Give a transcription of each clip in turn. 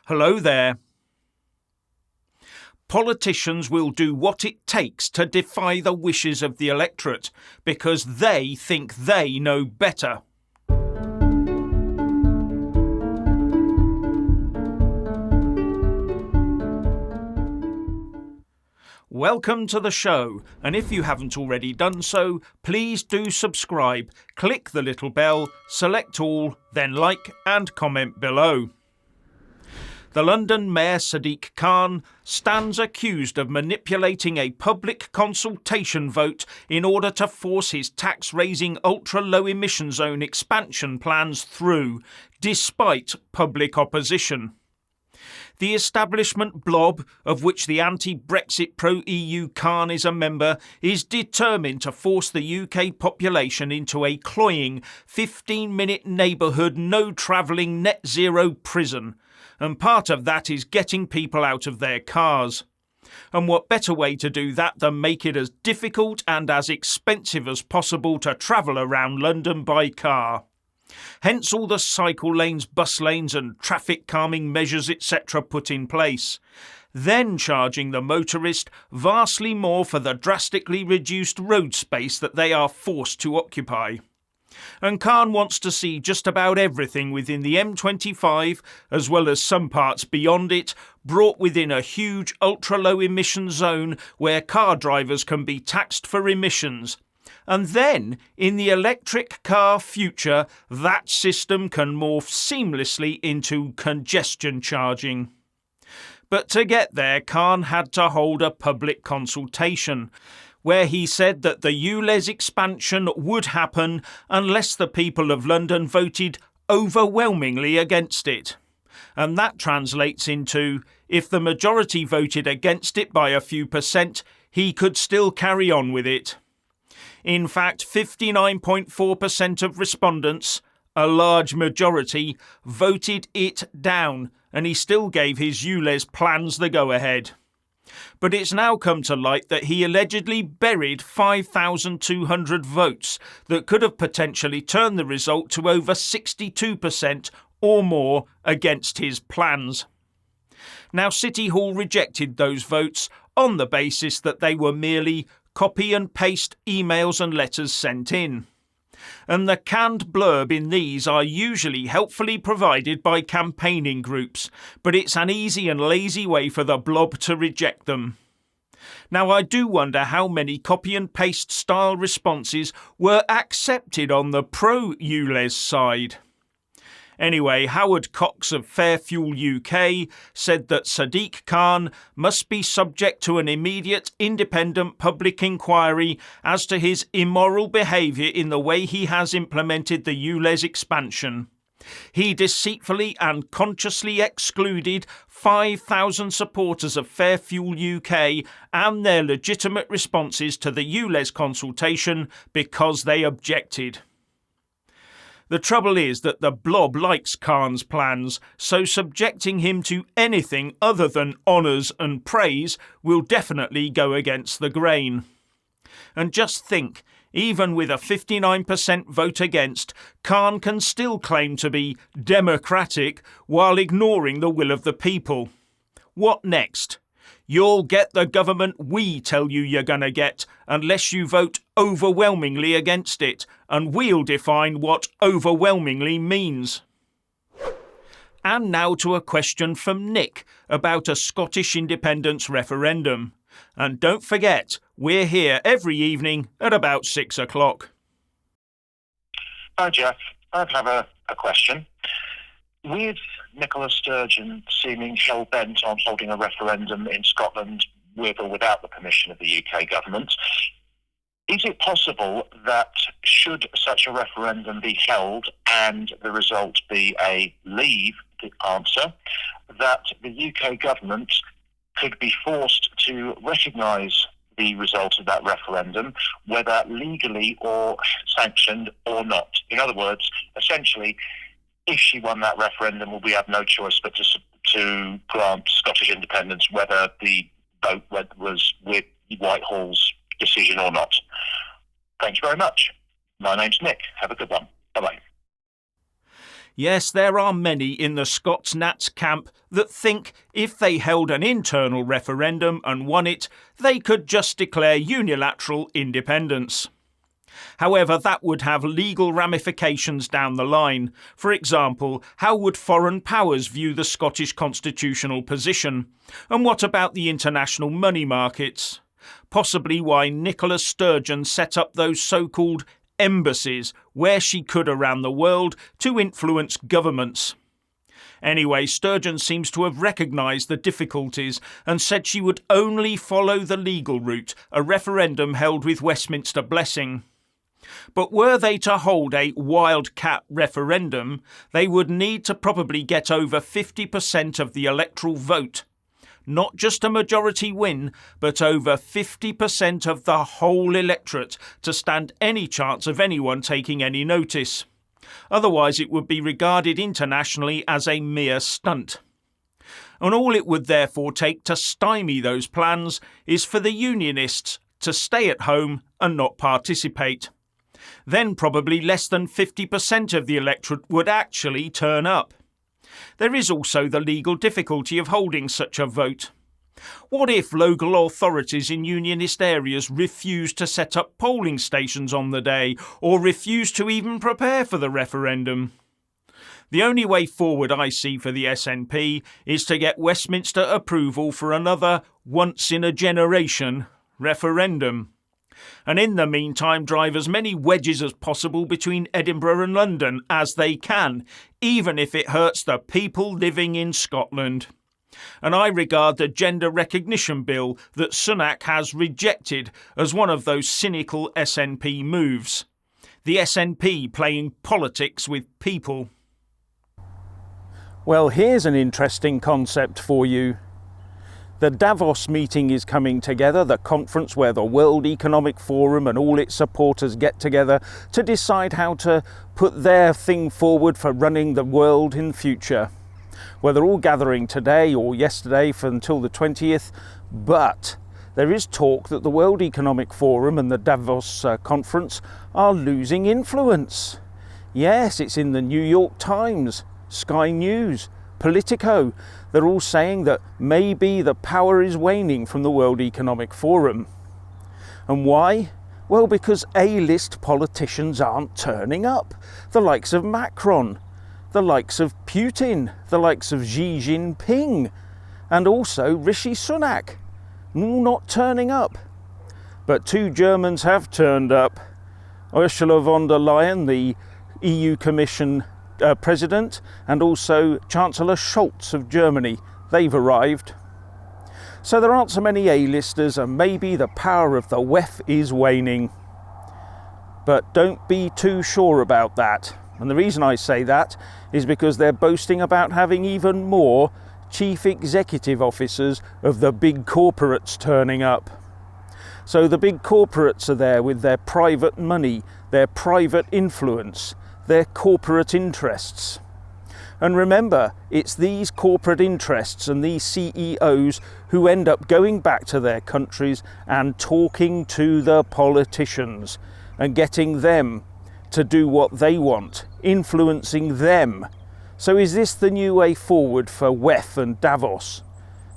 Hello there. Politicians will do what it takes to defy the wishes of the electorate because they think they know better. Welcome to the show, and if you haven't already done so, please do subscribe, click the little bell, select all, then like and comment below. The London Mayor Sadiq Khan stands accused of manipulating a public consultation vote in order to force his tax-raising ultra-low emission zone expansion plans through, despite public opposition. The establishment blob, of which the anti-Brexit pro-EU Khan is a member, is determined to force the UK population into a cloying 15-minute neighbourhood no-travelling net zero prison, and part of that is getting people out of their cars. And what better way to do that than make it as difficult and as expensive as possible to travel around London by car? Hence all the cycle lanes, bus lanes and traffic calming measures etc. put in place. Then charging the motorist vastly more for the drastically reduced road space that they are forced to occupy. And Khan wants to see just about everything within the M25, as well as some parts beyond it, brought within a huge ultra-low emission zone where car drivers can be taxed for emissions. And then, in the electric car future, that system can morph seamlessly into congestion charging. But to get there, Khan had to hold a public consultation, where he said that the ULEZ expansion would happen unless the people of London voted overwhelmingly against it. And that translates into, if the majority voted against it by a few percent, he could still carry on with it. In fact, 59.4% of respondents, a large majority, voted it down, and he still gave his ULEZ plans the go-ahead. But it's now come to light that he allegedly buried 5,200 votes that could have potentially turned the result to over 62% or more against his plans. Now, City Hall rejected those votes on the basis that they were merely copy and paste emails and letters sent in. And the canned blurb in these are usually helpfully provided by campaigning groups, but it's an easy and lazy way for the blob to reject them. Now, I do wonder how many copy and paste style responses were accepted on the pro-ULEZ side. Anyway, Howard Cox of Fair Fuel UK said that Sadiq Khan must be subject to an immediate independent public inquiry as to his immoral behaviour in the way he has implemented the ULEZ expansion. He deceitfully and consciously excluded 5,000 supporters of Fair Fuel UK and their legitimate responses to the ULEZ consultation because they objected. The trouble is that the blob likes Khan's plans, so subjecting him to anything other than honours and praise will definitely go against the grain. And just think, even with a 59% vote against, Khan can still claim to be democratic while ignoring the will of the people. What next? You'll get the government we tell you you're going to get unless you vote overwhelmingly against it, and we'll define what overwhelmingly means. And now to a question from Nick about a Scottish independence referendum. And don't forget, we're here every evening at about 6 o'clock. Hi Jeff, I have a question. With Nicola Sturgeon seeming hell-bent on holding a referendum in Scotland with or without the permission of the UK government, is it possible that should such a referendum be held and the result be a leave answer, that the UK government could be forced to recognise the result of that referendum, whether legally or sanctioned or not? In other words, essentially, if she won that referendum, we have no choice but to grant Scottish independence, whether the vote was with Whitehall's decision or not. Thank you very much. My name's Nick. Have a good one. Bye-bye. Yes, there are many in the Scots Nats camp that think if they held an internal referendum and won it, they could just declare unilateral independence. However, that would have legal ramifications down the line. For example, how would foreign powers view the Scottish constitutional position? And what about the international money markets? Possibly why Nicola Sturgeon set up those so-called embassies where she could around the world to influence governments. Anyway, Sturgeon seems to have recognised the difficulties and said she would only follow the legal route, a referendum held with Westminster blessing. But were they to hold a wildcat referendum, they would need to probably get over 50% of the electoral vote. Not just a majority win, but over 50% of the whole electorate to stand any chance of anyone taking any notice. Otherwise it would be regarded internationally as a mere stunt. And all it would therefore take to stymie those plans is for the Unionists to stay at home and not participate. Then probably less than 50% of the electorate would actually turn up. There is also the legal difficulty of holding such a vote. What if local authorities in Unionist areas refuse to set up polling stations on the day, or refuse to even prepare for the referendum? The only way forward I see for the SNP is to get Westminster approval for another once-in-a-generation referendum. And in the meantime drive as many wedges as possible between Edinburgh and London as they can, even if it hurts the people living in Scotland. And I regard the gender recognition bill that Sunak has rejected as one of those cynical SNP moves. The SNP playing politics with people. Well, here's an interesting concept for you. The Davos meeting is coming together, the conference where the World Economic Forum and all its supporters get together to decide how to put their thing forward for running the world in future. Well, they're all gathering today or yesterday until the 20th, but there is talk that the World Economic Forum and the Davos conference are losing influence. Yes, it's in the New York Times, Sky News, Politico. They're all saying that maybe the power is waning from the World Economic Forum. And why? Well, because A-list politicians aren't turning up. The likes of Macron, the likes of Putin, the likes of Xi Jinping, and also Rishi Sunak, all not turning up. But two Germans have turned up. Ursula von der Leyen, the EU Commission President, and also Chancellor Scholz of Germany. They've arrived. So there aren't so many A-listers, and maybe the power of the WEF is waning. But don't be too sure about that. And the reason I say that is because they're boasting about having even more chief executive officers of the big corporates turning up. So the big corporates are there with their private money, their private influence, their corporate interests. And remember, it's these corporate interests and these CEOs who end up going back to their countries and talking to the politicians and getting them to do what they want, influencing them. So is this the new way forward for WEF and Davos?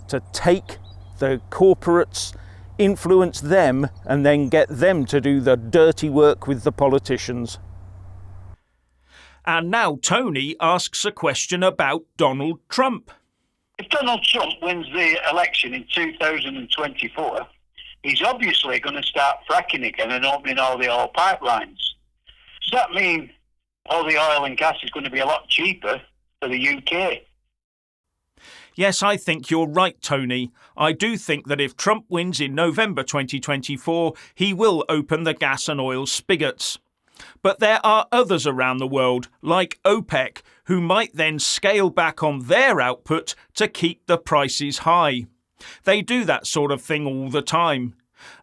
To take the corporates, influence them, and then get them to do the dirty work with the politicians? And now Tony asks a question about Donald Trump. If Donald Trump wins the election in 2024, he's obviously going to start fracking again and opening all the oil pipelines. Does that mean all the oil and gas is going to be a lot cheaper for the UK? Yes, I think you're right, Tony. I do think that if Trump wins in November 2024, he will open the gas and oil spigots. But there are others around the world, like OPEC, who might then scale back on their output to keep the prices high. They do that sort of thing all the time.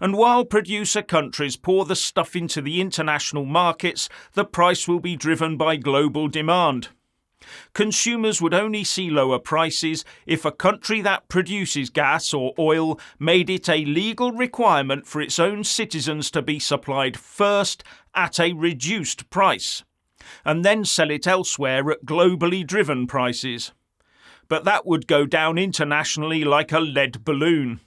And while producer countries pour the stuff into the international markets, the price will be driven by global demand. Consumers would only see lower prices if a country that produces gas or oil made it a legal requirement for its own citizens to be supplied first at a reduced price. and then sell it elsewhere at globally driven prices. But that would go down internationally like a lead balloon,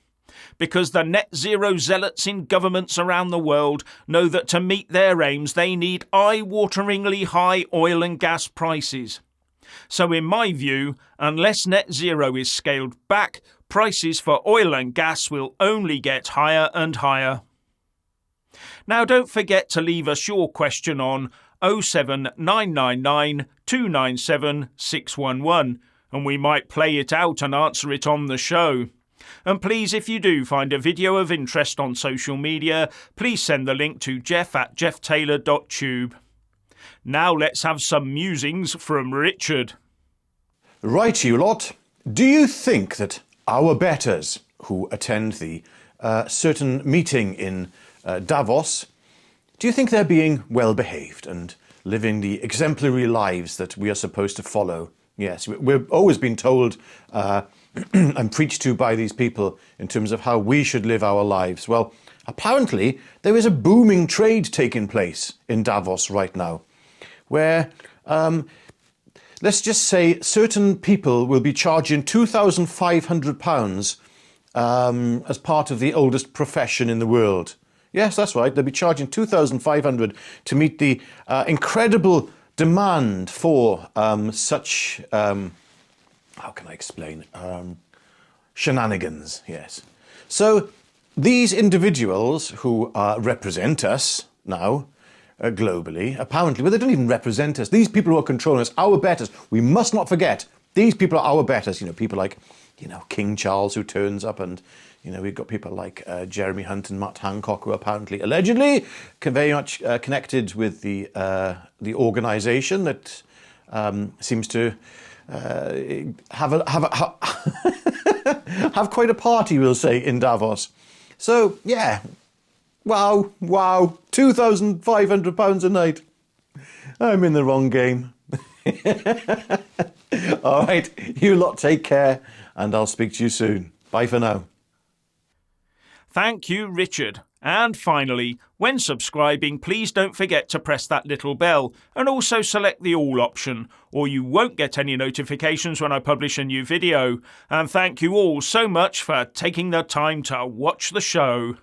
because the net zero zealots in governments around the world know that to meet their aims they need eye-wateringly high oil and gas prices. So in my view, unless net zero is scaled back, prices for oil and gas will only get higher and higher. Now don't forget to leave us your question on 07999 297 611 and we might play it out and answer it on the show. And please, if you do find a video of interest on social media, please send the link to jeff@jefftaylor.tube. Now let's have some musings from Richard. Right, you lot. Do you think that our betters who attend the certain meeting in Davos, do you think they're being well behaved and living the exemplary lives that we are supposed to follow? Yes, we've always been told and preached to by these people in terms of how we should live our lives. Well, apparently there is a booming trade taking place in Davos right now, where let's just say certain people will be charging £2,500 as part of the oldest profession in the world. Yes, that's right. They'll be charging £2,500 to meet the incredible demand for such, how can I explain, shenanigans, yes. So these individuals who represent us now, globally, apparently, well, they don't even represent us. These people who are controlling us, our betters, we must not forget, these people are our betters. You know, people like, you know, King Charles who turns up, and, you know, we've got people like Jeremy Hunt and Matt Hancock who are apparently, allegedly, very much connected with the organisation that seems to have quite a party, we'll say, in Davos. So, yeah. Wow, £2,500 a night. I'm in the wrong game. All right, you lot take care, and I'll speak to you soon. Bye for now. Thank you, Richard. And finally, when subscribing, please don't forget to press that little bell and also select the all option, or you won't get any notifications when I publish a new video. And thank you all so much for taking the time to watch the show.